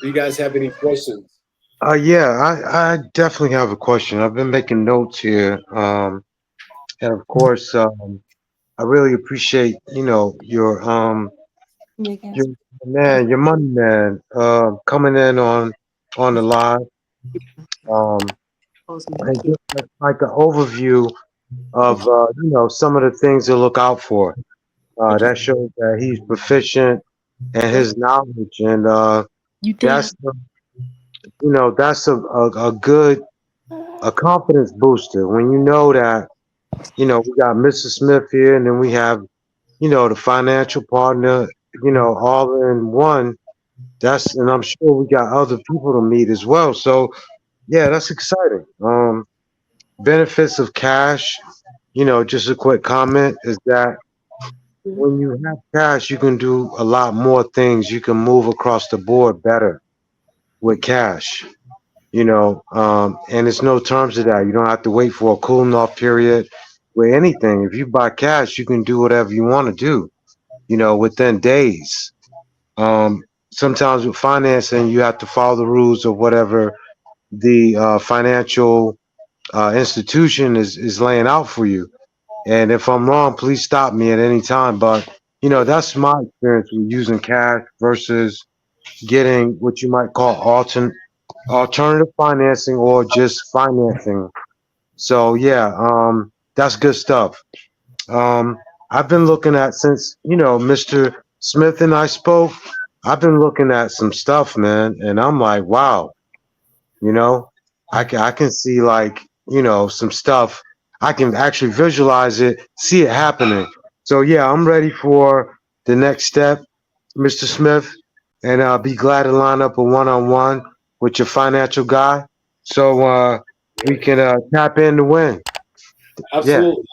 Do you guys have any questions? Yeah, I definitely have a question. I've been making notes here. And of course, I really appreciate, your man, your money man, coming in on the live, um, and just like an overview of, some of the things to look out for. Okay. That shows that he's proficient and his knowledge, and that's, that's a good, a confidence booster when you know that. We got Mr. Smith here, and then we have, the financial partner, all in one. And I'm sure we got other people to meet as well. So, yeah, that's exciting. Benefits of cash, just a quick comment is that when you have cash, you can do a lot more things. You can move across the board better with cash, and it's no terms to that. You don't have to wait for a cooling off period with anything. If you buy cash, you can do whatever you want to do, within days. Um, Sometimes with financing, you have to follow the rules of whatever the financial institution is laying out for you. And if I'm wrong, please stop me at any time. But that's my experience with using cash versus getting what you might call alternative financing or just financing. So yeah, that's good stuff. Um, I've been looking at since Mr. Smith and I spoke. I've been looking at some stuff, man, and I'm like, wow, you know, I can see like some stuff. I can actually visualize it, see it happening. So yeah, I'm ready for the next step, Mr. Smith, and I'll be glad to line up a one-on-one with your financial guy, so we Yeah. can tap in to win. Yeah. Absolutely.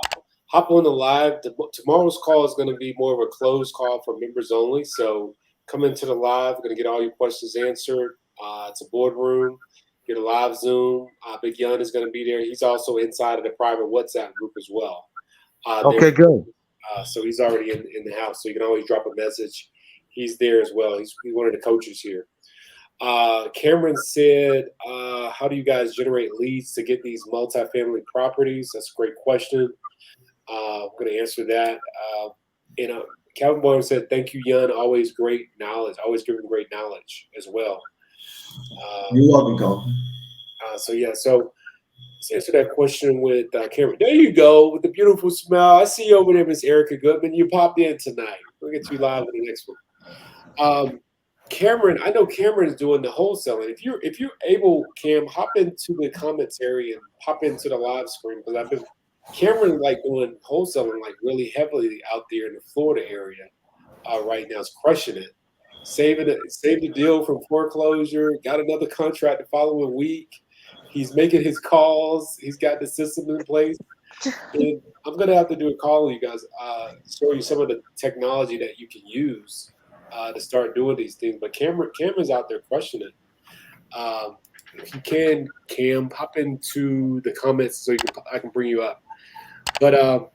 Hop on the live. Tomorrow's call is going to be more of a closed call for members only. So come into the live. We're going to get all your questions answered. It's a boardroom. Get a live Zoom. Big Yun is going to be there. He's also inside of the private WhatsApp group as well. There, Okay. Good. so he's already in the house. So you can always drop a message. He's there as well. He's one of the coaches here. Cameron said, "How do you guys generate leads to get these multifamily properties?" That's a great question. I'm going to answer that. You know, Calvin Boyle said, "Thank you, Yun. Always great knowledge. Always giving great knowledge as well." Uh, You're welcome, Cole. so yeah, so let's answer that question with Cameron. There you go with the beautiful smile. I see you over there, Miss Erica Goodman. You popped in tonight. We'll get you live in the next one. Um, Cameron, I know Cameron's doing the wholesaling. If you're able, Cam, hop into the commentary and hop into the live screen because I've been Cameron like doing wholesaling like really heavily out there in the Florida area right now. Is crushing it, saved the deal from foreclosure. Got another contract the following week. He's making his calls. He's got the system in place. And I'm gonna have to do a call with you guys, show you some of the technology that you can use to start doing these things. But Cameron's out there crushing it. Um, if you can, Cam, pop into the comments so I can bring you up. But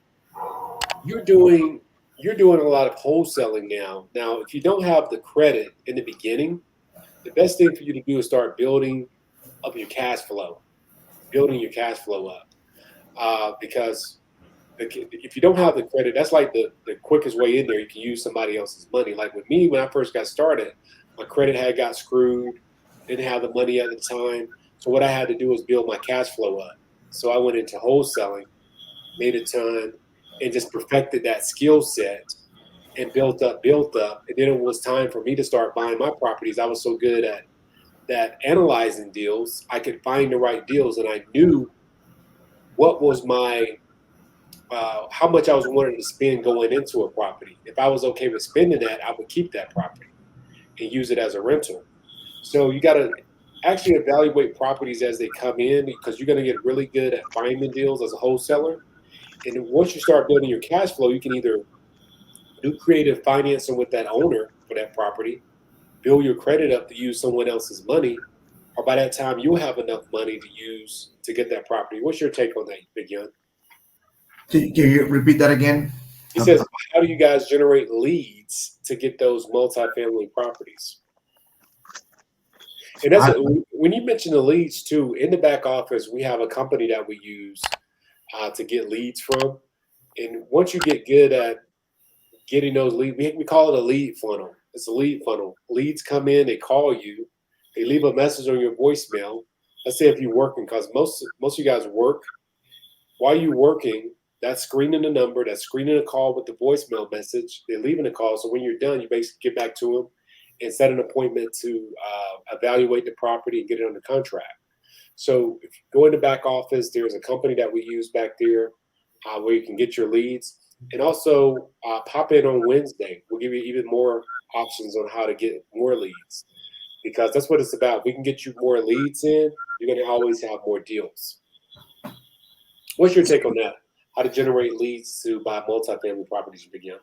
you're doing you're doing a lot of wholesaling now. Now, if you don't have the credit in the beginning, the best thing for you to do is start building up your cash flow, building your cash flow up, because if you don't have the credit, that's like the quickest way in there. You can use somebody else's money. Like with me, when I first got started, my credit had got screwed, didn't have the money at the time. So what I had to do was build my cash flow up. So I went into wholesaling, made a ton, and just perfected that skill set and built up. And then it was time for me to start buying my properties. I was so good at that analyzing deals, I could find the right deals, and I knew what was my how much I was wanting to spend going into a property. If I was okay with spending that, I would keep that property and use it as a rental. So you got to actually evaluate properties as they come in because you're going to get really good at finding deals as a wholesaler. And once you start building your cash flow, you can either do creative financing with that owner for that property, build your credit up to use someone else's money, or by that time you'll have enough money to use to get that property. What's your take on that, Big Young? Can you repeat that again? He says, how do you guys generate leads to get those multifamily properties? And that's when you mention the leads too. In the back office, we have a company that we use to get leads from. And once you get good at getting those leads, we call it a lead funnel. It's a lead funnel. Leads come in, they call you, they leave a message on your voicemail. Let's say if you're working, because most of you guys work. While you're working, that's screening the number, that's screening a call with the voicemail message. They're leaving a call. So when you're done, you basically get back to them and set an appointment to evaluate the property and get it under contract. So if you go in the back office, there's a company that we use back there where you can get your leads. And also pop in on Wednesday. We'll give you even more options on how to get more leads, because that's what it's about. If we can get you more leads in, you're going to always have more deals. What's your take on that? How to generate leads to buy multifamily properties in Big Young?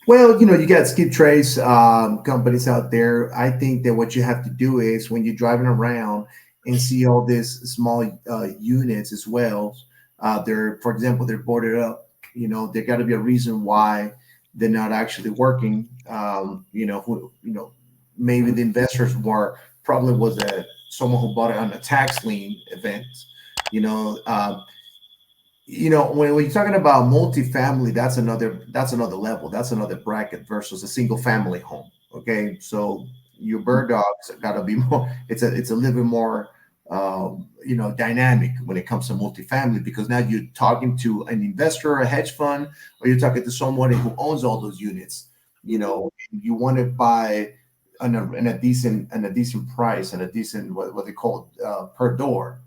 Well, you got Skip Trace companies out there. I think that what you have to do is when you're driving around and see all these small units as well, for example, they're boarded up. There got to be a reason why they're not actually working. Maybe the investors probably was someone who bought it on a tax lien event. When you're talking about multifamily, that's another level. That's another bracket versus a single family home. Okay, so your bird dogs got to be more. It's a little bit more dynamic when it comes to multifamily, because now you're talking to an investor, a hedge fund, or you're talking to somebody who owns all those units. You want to buy in a decent price and a decent what they call per door.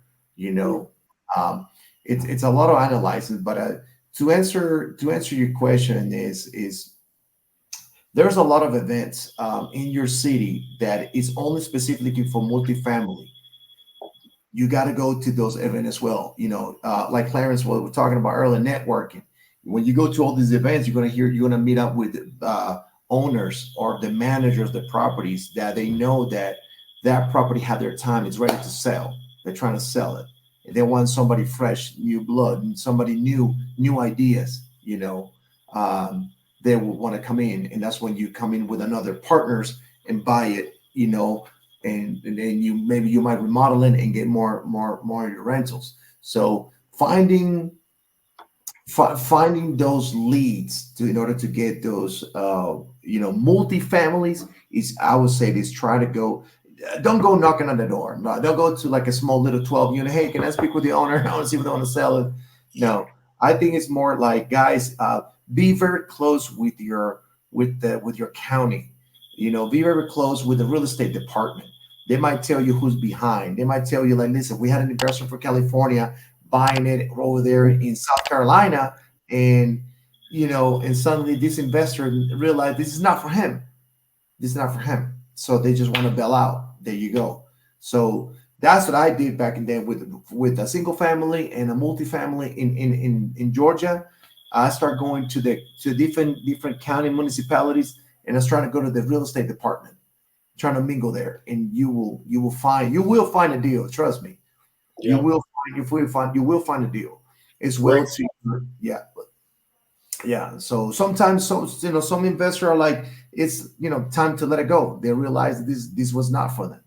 It's a lot of analyzing, but to answer your question is there's a lot of events in your city that is only specifically for multifamily. You got to go to those events as well. Like Clarence, what we're talking about earlier, networking. When you go to all these events, you're going to meet up with owners or the managers of the properties that they know that property had their time. It's ready to sell. They're trying to sell it. They want somebody fresh, new blood, and somebody new ideas. They will want to come in, and that's when you come in with another partners and buy it. And then you might remodel it and get more of your rentals. So finding those leads in order to get those multifamilies is, I would say, try to go. Don't go knocking on the door. No, don't go to like a small little 12 unit. Hey, can I speak with the owner? I want to see if they want to sell it. No, I think it's more like, guys, be very close with your county. Be very close with the real estate department. They might tell you who's behind. They might tell you, like, listen, we had an investor for California buying it over there in South Carolina, and and suddenly this investor realized this is not for him. This is not for him. So they just want to bail out. There you go. So that's what I did back in then with a single family and a multifamily in Georgia. I started going to different county municipalities, and I was trying to go to the real estate department, trying to mingle there, and you will find a deal. Trust me, yeah. You will find a deal. It's well cheaper. Yeah. So sometimes, some investors are like, it's time to let it go. They realize that this was not for them.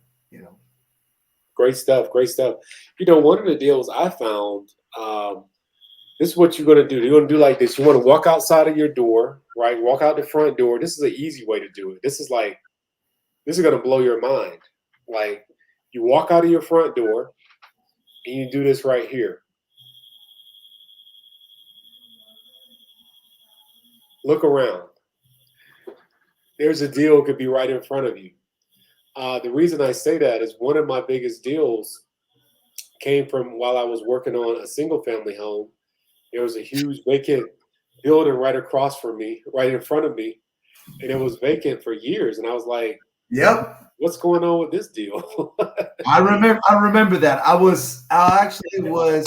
Great stuff. One of the deals I found, this is what you're going to do. You're going to do like this. You want to walk outside of your door, right? Walk out the front door. This is an easy way to do it. This is going to blow your mind. Like, you walk out of your front door and you do this right here. Look around. There's a deal could be right in front of you. The reason I say that is one of my biggest deals came from while I was working on a single family home. There was a huge vacant building right across from me, right in front of me, and it was vacant for years. And I was like, "Yep, what's going on with this deal?" I remember that. I actually was,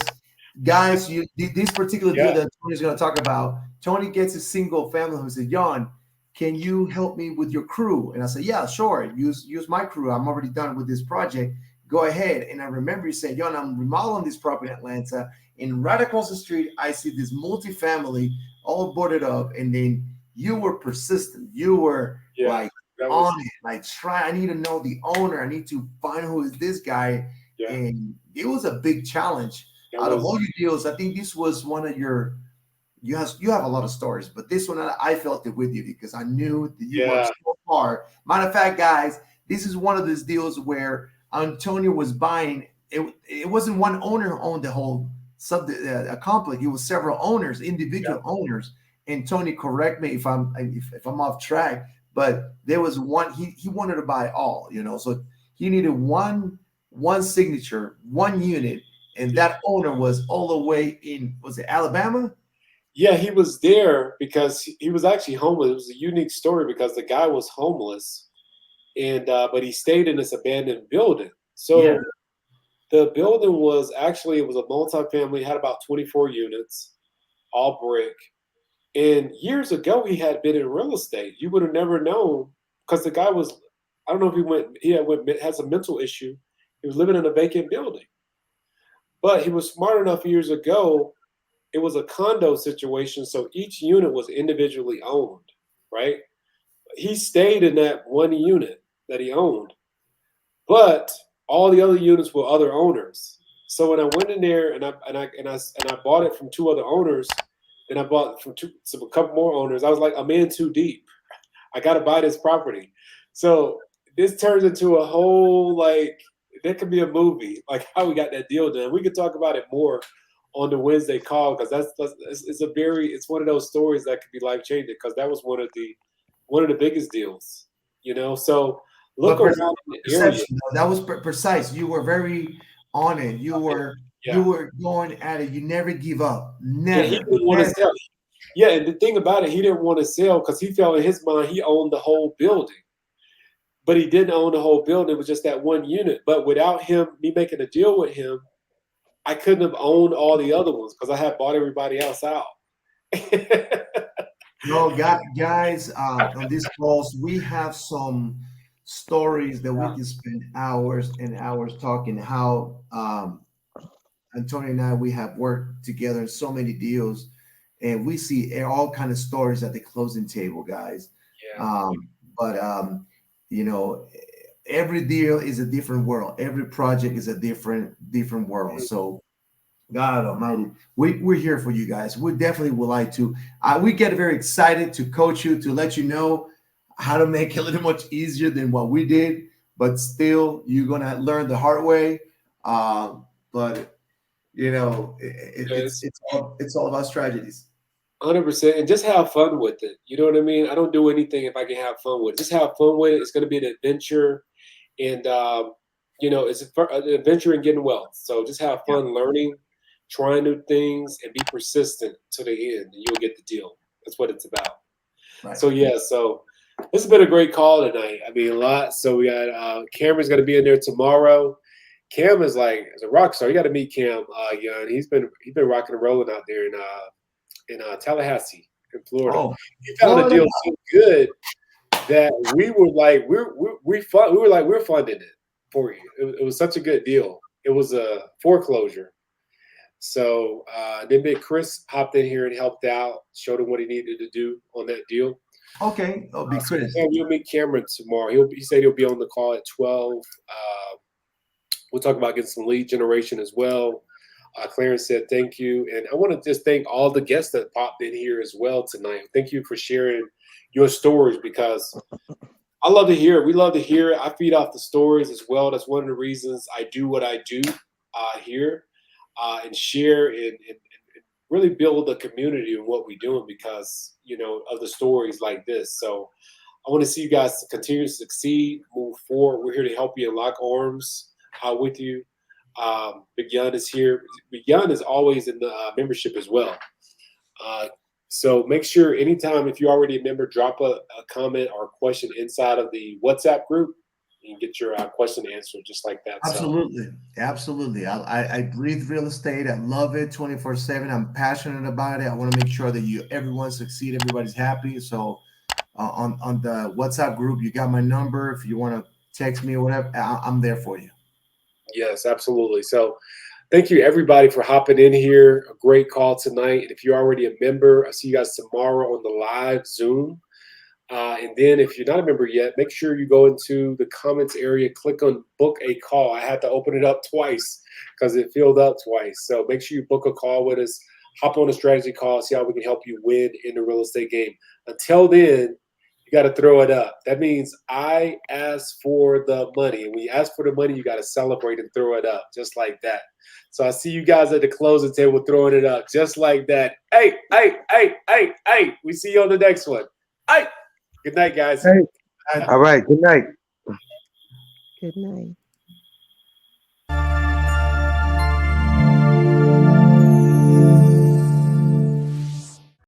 guys. This particular deal that Tony's going to talk about. Tony gets a single family home and said, "Jan, can you help me with your crew?" And I said, "Yeah, sure. Use my crew. I'm already done with this project. Go ahead." And I remember he said, "Jan, I'm remodeling this property in Atlanta, and right across the street, I see this multifamily all boarded up." And then you were persistent. You were like, on it. Like, I need to know the owner. I need to find who is this guy. Yeah. And it was a big challenge. Out of all your deals, I think this was one of your. You have a lot of stories, but this one I felt it with you because I knew that you worked so hard. Matter of fact, guys, this is one of those deals where Antonio was buying. It wasn't one owner who owned the whole complex. It was several owners, individual owners. And Tony, correct me if I'm off track, but there was one. He wanted to buy all, so he needed one signature, one unit, and that owner was all the way in. Was it Alabama? Yeah, he was there because he was actually homeless. It was a unique story because the guy was homeless, and but he stayed in this abandoned building. So the building was actually, it was a multifamily, had about 24 units, all brick. And years ago, he had been in real estate. You would have never known because the guy was, I don't know if he had some mental issue. He was living in a vacant building. But he was smart enough years ago. It was a condo situation, so each unit was individually owned, right? He stayed in that one unit that he owned, but all the other units were other owners. So when I went in there and I bought it from two other owners, and I bought from a couple more owners, I was like, I'm in too deep. I got to buy this property. So this turns into a whole, like, there could be a movie, like how we got that deal done. We could talk about it more on the Wednesday call because it's one of those stories that could be life changing because that was one of the biggest deals, So look around the area. That was precise. You were very on it. You were going at it. You never give up. Never. And he didn't want to sell. Yeah, and the thing about it, he didn't want to sell because he felt in his mind he owned the whole building. But he didn't own the whole building. It was just that one unit. But without me making a deal with him, I couldn't have owned all the other ones because I had bought everybody else out. No, guys, on these calls, we have some stories that we can spend hours and hours talking how Antonio and I, we have worked together in so many deals, and we see all kind of stories at the closing table, guys. Yeah. Every deal is a different world. Every project is a different world. So, God Almighty, we're here for you guys. We definitely would like to. We get very excited to coach you, to let you know how to make it a little much easier than what we did. But still, you're gonna learn the hard way. But it's all about strategies. 100%, and just have fun with it. You know what I mean? I don't do anything if I can have fun with it. Just have fun with it. It's going to be an adventure, and it's an adventure in getting wealth. So just have fun learning, trying new things, and be persistent to the end, and you'll get the deal. That's what it's about. Right. So so this has been a great call tonight. I mean, a lot. So we got Cameron's going to be in there tomorrow. Cam is like a rock star. You got to meet Cam, Young. He's been rocking and rolling out there in Tallahassee, in Florida. Oh, he found a deal so good that we were like, we're funding it for you. It was such a good deal. It was a foreclosure. So then Big Chris hopped in here and helped out, showed him what he needed to do on that deal. Okay. Oh, Big Chris. So we'll meet Cameron tomorrow. He said he'll be on the call at 12. We'll talk about getting some lead generation as well. Clarence said thank you. And I want to just thank all the guests that popped in here as well tonight. Thank you for sharing your stories because I love to hear it. We love to hear it. I feed off the stories as well. That's one of the reasons I do what I do here and share and really build a community in what we're doing because, of the stories like this. So I want to see you guys continue to succeed, move forward. We're here to help you and lock arms with you. Big Yon is here. Big Yon is always in the membership as well. So make sure anytime, if you're already a member, drop a comment or a question inside of the WhatsApp group. You can get your question answered just like that. Absolutely. So. Absolutely. I breathe real estate. I love it 24/7. I'm passionate about it. I want to make sure that everyone succeed. Everybody's happy. So on the WhatsApp group, you got my number. If you want to text me or whatever, I'm there for you. Yes, absolutely. So thank you, everybody, for hopping in here. A great call tonight. And if you're already a member, I'll see you guys tomorrow on the live Zoom. And then if you're not a member yet, make sure you go into the comments area, click on book a call. I had to open it up twice because it filled up twice. So make sure you book a call with us, hop on a strategy call, see how we can help you win in the real estate game. Until then, you got to throw it up. That means I ask for the money. And when you ask for the money, you got to celebrate and throw it up just like that. So I see you guys at the closing table throwing it up just like that. Hey, hey, hey, hey, hey. We see you on the next one. Hey. Good night, guys. Hey. All right. Good night. Good night.